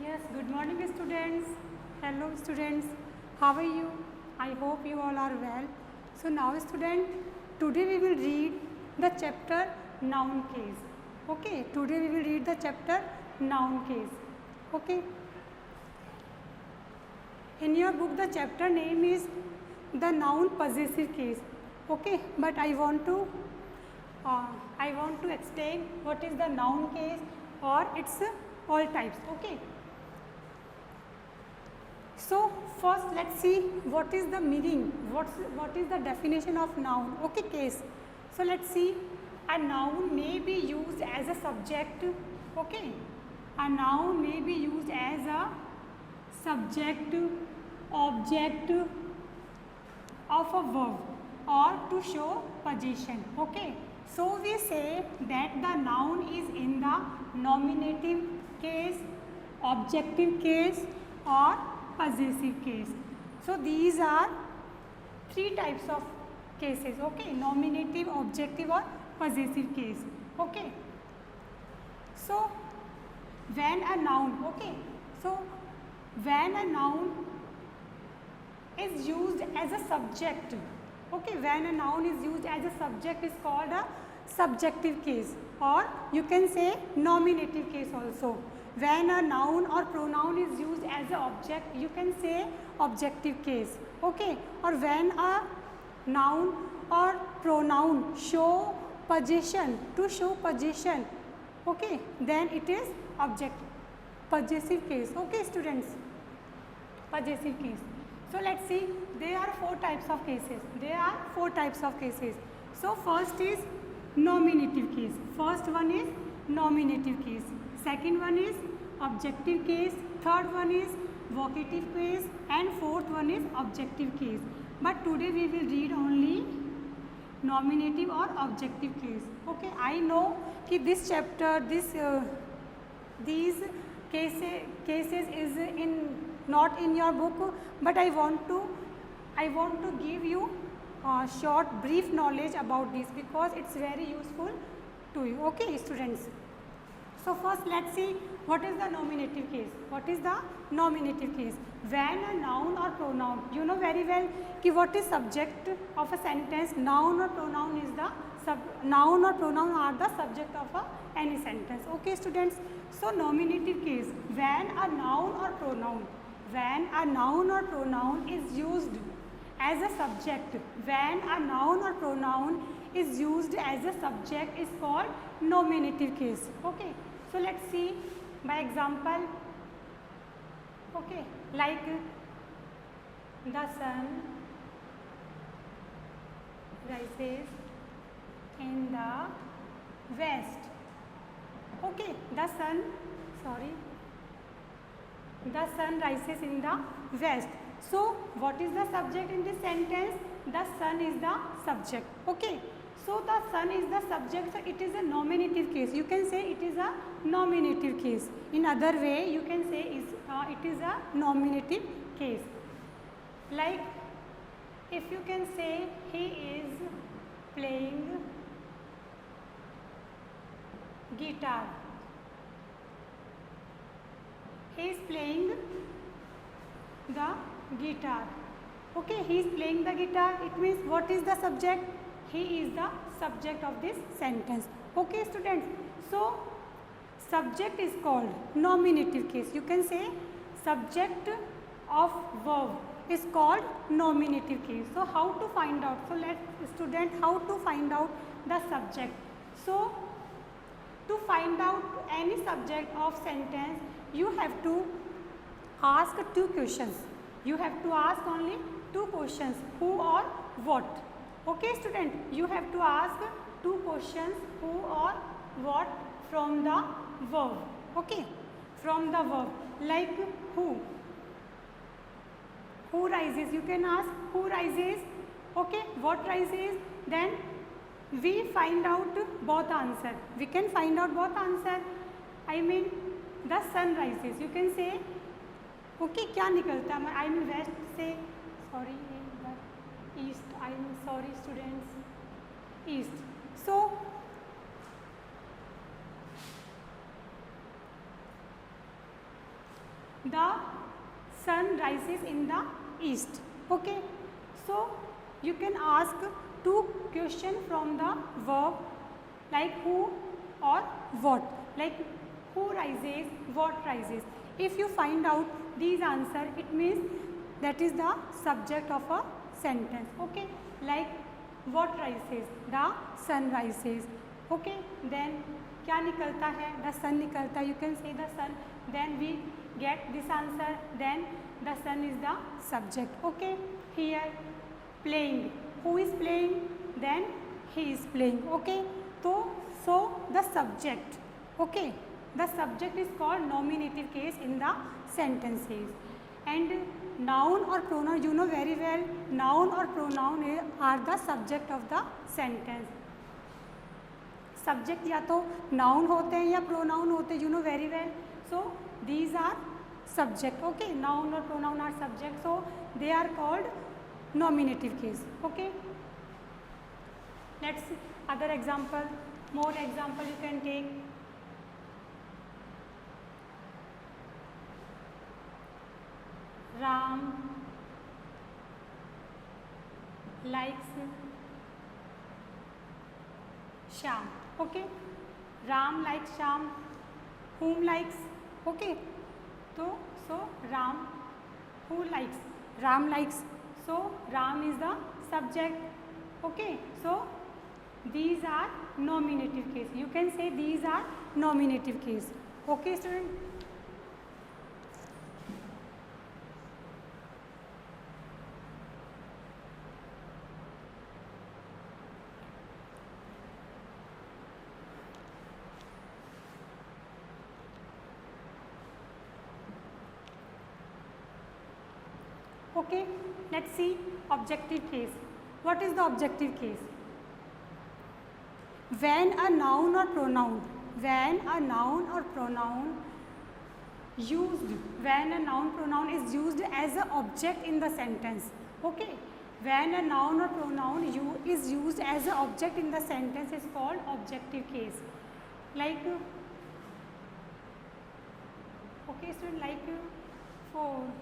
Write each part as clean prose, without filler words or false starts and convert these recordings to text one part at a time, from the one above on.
Yes, good morning students. Hello students. How are you? I hope you all are well. So now student, today we will read the chapter noun case. Okay, today we will read the chapter noun case. Okay. In your book the chapter name is the noun possessive case. Okay, but I want to explain what is the noun case or its all types. Okay. So first let's see what is the meaning, what is the definition of noun. Okay, case. So let's see, a noun may be used as a subject. Okay, a noun may be used as a subject, object of a verb or to show position. Okay, so we say that the noun is in the nominative case, objective case or possessive case. So these are three types of cases. Okay, nominative, objective or possessive case. Okay, so when a noun, okay, so when a noun is used as a subject, okay, when a noun is used as a subject is called a subjective case, or you can say nominative case also. When a noun or pronoun is used as an object, you can say objective case. Okay, or when a noun or pronoun show position, to show position, okay, then it is possessive case. Okay students, possessive case. So let's see, there are four types of cases. So first is nominative case. First one is nominative case. Second one is objective case. Third one is vocative case, and fourth one is objective case. But today we will read only nominative or objective case. Okay, I know कि this chapter, these cases is not in your book, but I want to give you a short brief knowledge about this because it's very useful to you. Okay students, so first let's see what is the nominative case. When a noun or pronoun, you know very well कि what is subject of a sentence. Noun or pronoun are the subject of any sentence. Okay students, so nominative case, when a noun or pronoun is used as a subject, is called nominative case. Okay, so let's see by example. Okay, like the sun rises in the west. Okay, the sun rises in the west. So what is the subject in this sentence? The sun is the subject. Okay, so the sun is the subject, so it is a nominative case. You can say it is a nominative case. In other way you can say it is a nominative case. Like if you can say he is playing guitar. He is playing the guitar. Okay, he is playing the guitar. It means what is the subject? He is the subject of this sentence. Okay students, so subject is called nominative case. You can say subject of verb is called nominative case. So how to find out? So let's student, how to find out the subject. So to find out any subject of sentence, you have to ask two questions. You have to ask only two questions, who or what. Okay student, you have to ask two questions, who or what, from the verb. Okay, from the verb, like who rises, you can ask who rises. Okay, what rises, then we find out both answer. We can find out both answer. I mean the sun rises, you can say okay, क्या निकलता है, I mean west से, sorry east, I mean sorry students, east. So the sun rises in the east. Okay, so you can ask two questions from the verb like who or what, like who rises, what rises. If you find out these answer, it means that is the subject of a sentence. Okay, like what rises, the sun rises. Okay, then क्या निकलता है, the sun निकलता है, you can say the sun, then we get this answer, then the sun is the subject. Okay, here playing, who is playing, then he is playing. Okay, so the subject, okay, the subject is called nominative case in the sentences. And noun or pronoun, you know very well, noun or pronoun are the subject of the sentence. Subject या तो noun होते हैं या pronoun होते हैं, you know very well. So these are subject. Okay, noun और pronoun are subject, so they are called nominative case. Okay, let's other example, more example you can take. Ram likes Shyam. Okay, Ram likes Shyam. Whom likes? Okay, so Ram, who likes? Ram likes. So Ram is the subject. Okay, so these are nominative case. You can say these are nominative case. Okay, student. Okay, let's see objective case. What is the objective case? When a noun or pronoun, when a noun or pronoun used, when a noun pronoun is used as an object in the sentence. Okay, when a noun or pronoun is used as an object in the sentence is called objective case. Like, okay student, like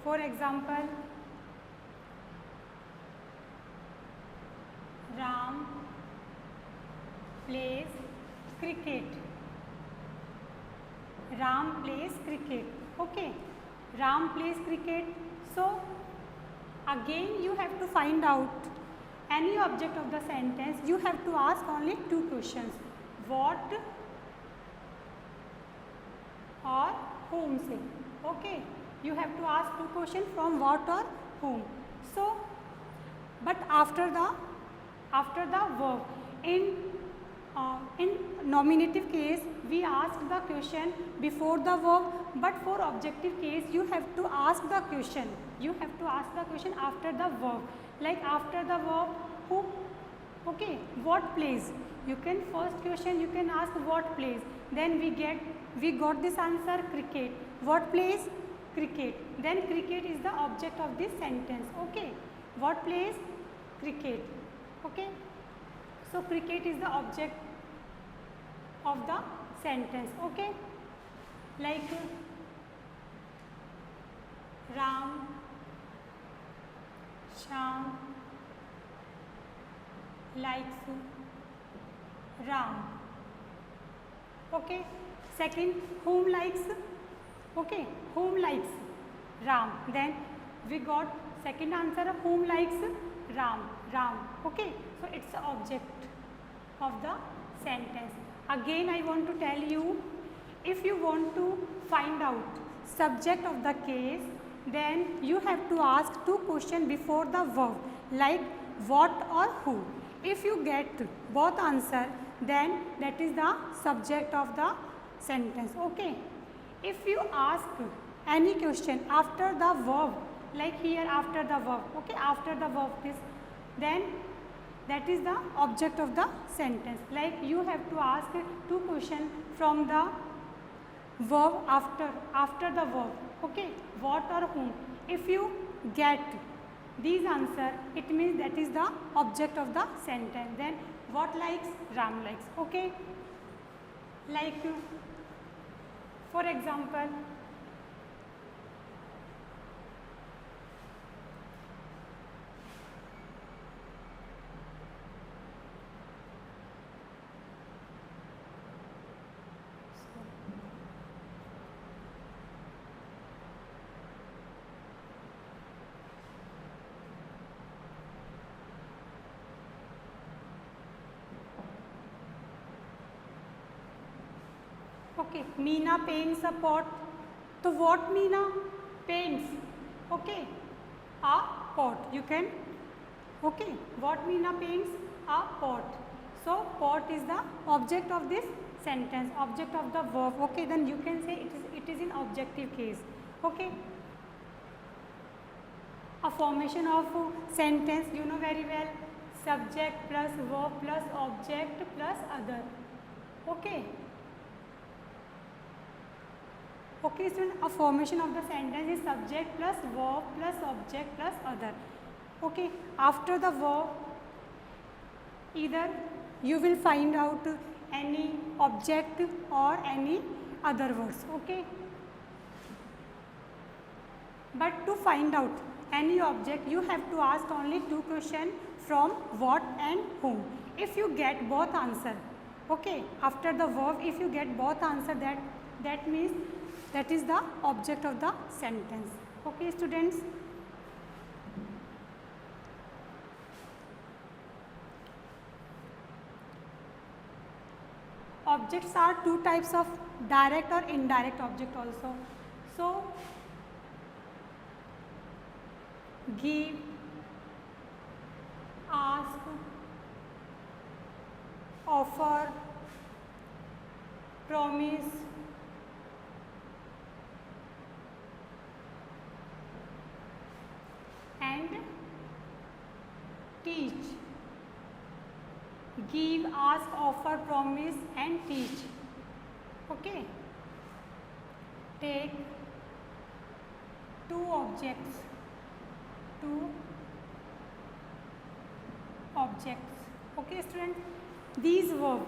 for example, Ram plays cricket. Ram plays cricket. Okay, Ram plays cricket. So again you have to find out any object of the sentence. You have to ask only two questions: what or whom say. Okay, you have to ask two questions from what or whom. So, but after the verb, in nominative case we ask the question before the verb, but for objective case you have to ask the question. You have to ask the question after the verb. Like after the verb, who? Okay, what plays? You can first question you can ask what plays. Then we got this answer cricket. What plays? Cricket. Then cricket is the object of this sentence. Okay, what plays? Cricket. Okay, so cricket is the object of the sentence. Okay, like Ram, Shyam likes Ram. Okay, second, whom likes? Okay, whom likes? Ram. Then we got second answer of whom likes? Ram. Okay, so it's the object of the sentence. Again I want to tell you, if you want to find out subject of the case, then you have to ask two questions before the verb, like what or who. If you get both answer, then that is the subject of the sentence. Okay, if you ask any question after the verb, like here after the verb, okay, after the verb this, then that is the object of the sentence. Like you have to ask two questions from the verb after the verb. Okay, what or whom. If you get these answer, it means that is the object of the sentence. Then what likes? Ram likes. Okay, like for example, Okay, Meena paints a pot. So what Meena paints? Okay, a pot. You can, okay, what Meena paints? A pot. So pot is the object of this sentence, object of the verb. Okay, then you can say it is in objective case. Okay, a formation of sentence, you know very well, subject plus verb plus object plus other. Okay. Okay, student, a formation of the sentence is subject plus verb plus object plus other. Okay, after the verb, either you will find out any object or any other words. Okay, but to find out any object, you have to ask only two questions from what and whom. If you get both answer, okay, after the verb, if you get both answer, that means that is the object of the sentence. Okay, students. Objects are two types of direct or indirect object also. So, give, ask, offer, promise, and teach. Give, ask, offer, promise and teach. Okay. Take two objects. Okay, students. These verbs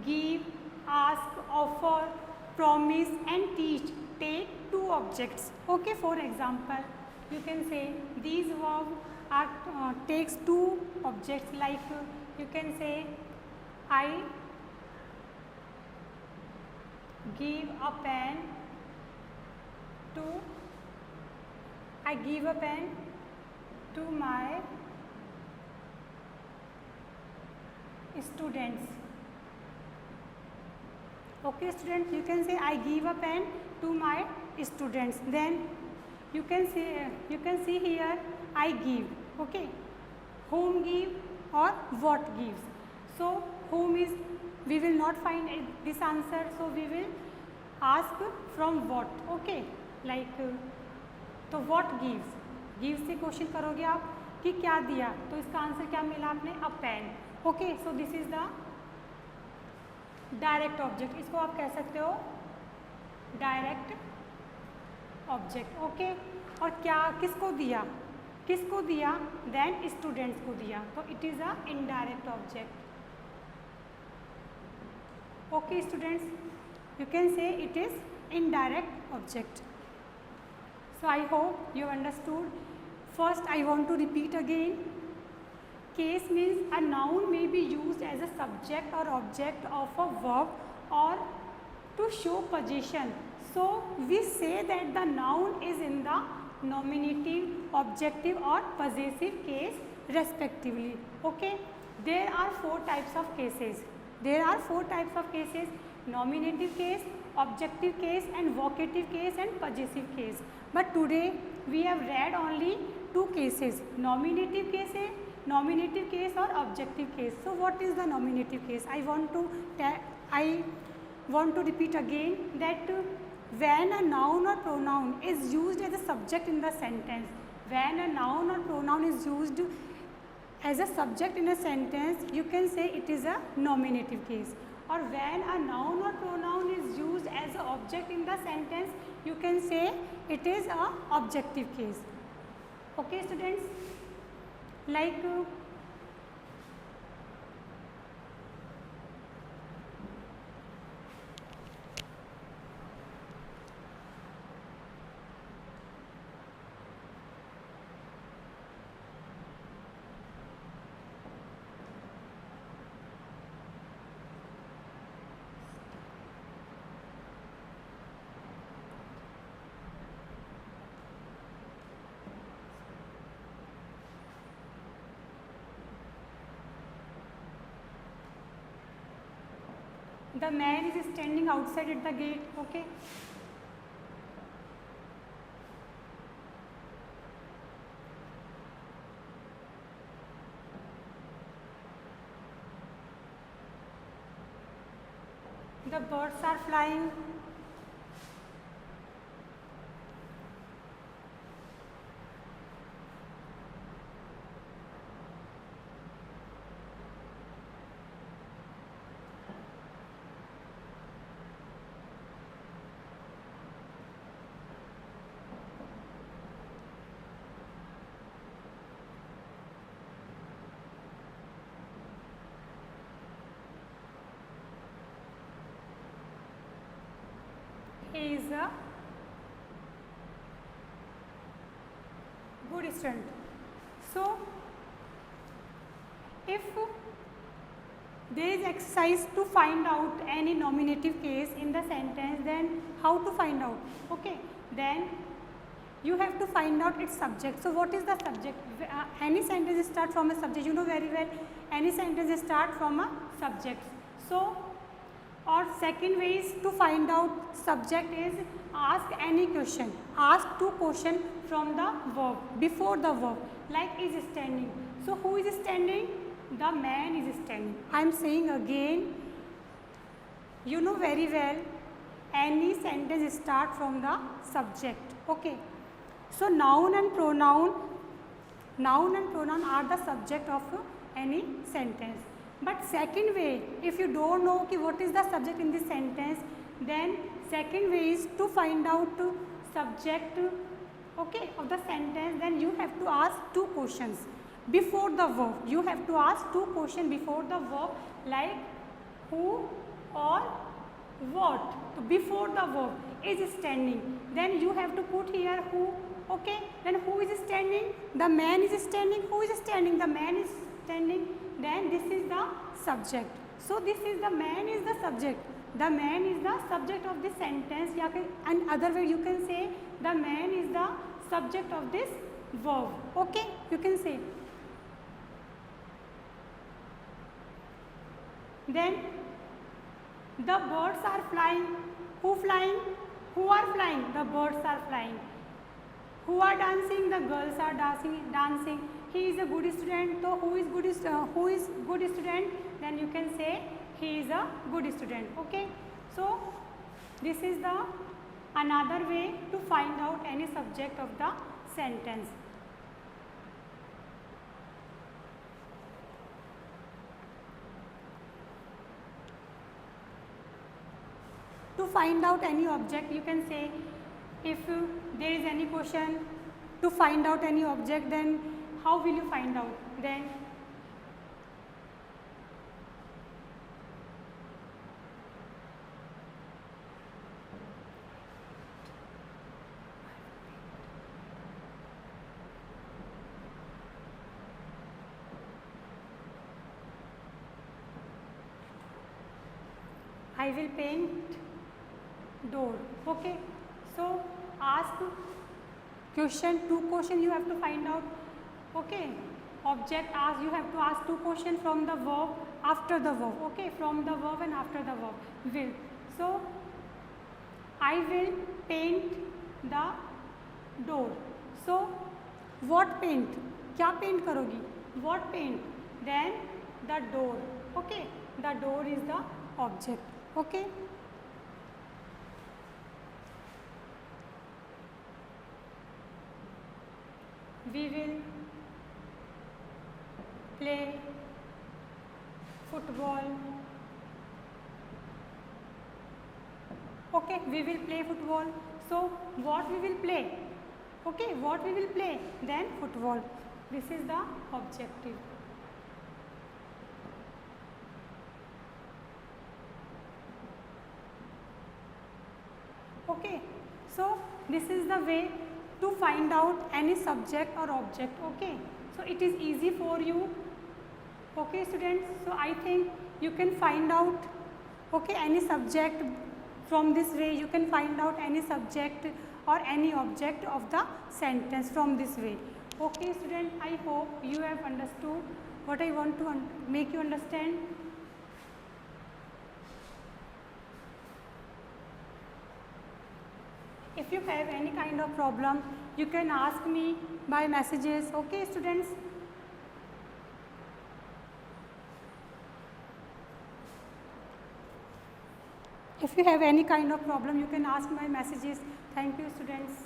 give, ask, offer, promise and teach take two objects. Okay, for example, you can say these verbs are takes two objects, like you can say I give a pen to my students. Okay, students, you can say I give a pen to my students. Then you can see here I give. Okay, whom give or what gives. So whom is, we will not find this answer, so we will ask from what. Okay, like तो what gives, gives से question करोगे आप कि क्या दिया, तो इसका answer क्या मिला आपने, a pen. Okay, so this is the direct object. इसको आप कह सकते हो डायरेक्ट ऑब्जेक्ट. ओके, और क्या किसको दिया, देन स्टूडेंट्स को दिया, तो it is a indirect object. Okay students, you can say it is indirect object. So I hope you understood. First I want to repeat again. Case means a noun may be used as a subject or object of a verb or to show position. So we say that the noun is in the nominative, objective or possessive case respectively. Okay, there are four types of cases. Nominative case, objective case and vocative case and possessive case. But today we have read only two cases, nominative case or objective case. So what is the nominative case? I want to repeat again that when a noun or pronoun is used as a subject in the sentence, as a subject in a sentence, you can say it is a nominative case. Or when a noun or pronoun is used as an object in the sentence, you can say it is a objective case. Okay students, like The man is standing outside at the gate. Okay. The birds are flying. He is a good student. So, if there is exercise to find out any nominative case in the sentence, then how to find out? Okay, then you have to find out its subject. So, what is the subject? Any sentence start from a subject, you know very well, any sentence start from a subject. So, or second way is to find out subject is ask any question, ask two question from the verb, before the verb, like is standing. So, who is standing? The man is standing. I am saying again, you know very well, any sentence start from the subject. Okay. So, noun and pronoun are the subject of any sentence. But second way, if you don't know what is the subject in this sentence, then second way is to find out subject, okay, of the sentence. Then you have to ask two questions before the verb. You have to ask two questions before the verb, like who or what. So, before the verb is standing, then you have to put here who. Okay, then who is standing? The man is standing. Who is standing? The man is standing. Then this is the subject. So, this is the man is the subject. The man is the subject of this sentence. And other way you can say the man is the subject of this verb. Okay, you can say. Then the birds are flying. Who flying? Who are flying? The birds are flying. Who are dancing? The girls are dancing. He is a good student. So, who is good student? Then you can say he is a good student. Okay. So, this is the another way to find out any subject of the sentence. To find out any object, you can say, if there is any question to find out any object, then how will you find out? Then I will paint door. Okay. So, ask question, two question you have to find out. Okay. Object ask, you have to ask two question from the verb, after the verb. Okay. From the verb and after the verb. Will. So, I will paint the door. So, what paint? क्या paint करोगी? What paint? Then the door. Okay. The door is the object. Okay. We will play football. Okay, we will play football. So, what we will play? Okay, what we will play? Then football. This is the objective. Okay, so this is the way to find out any subject or object. Okay, so it is easy for you. Okay, students, so I think you can find out, okay, any subject from this way. You can find out any subject or any object of the sentence from this way. Okay, student, I hope you have understood what I want to make you understand. If you have any kind of problem, you can ask me by messages. Okay, students? If you have any kind of problem, you can ask my messages. Thank you, students.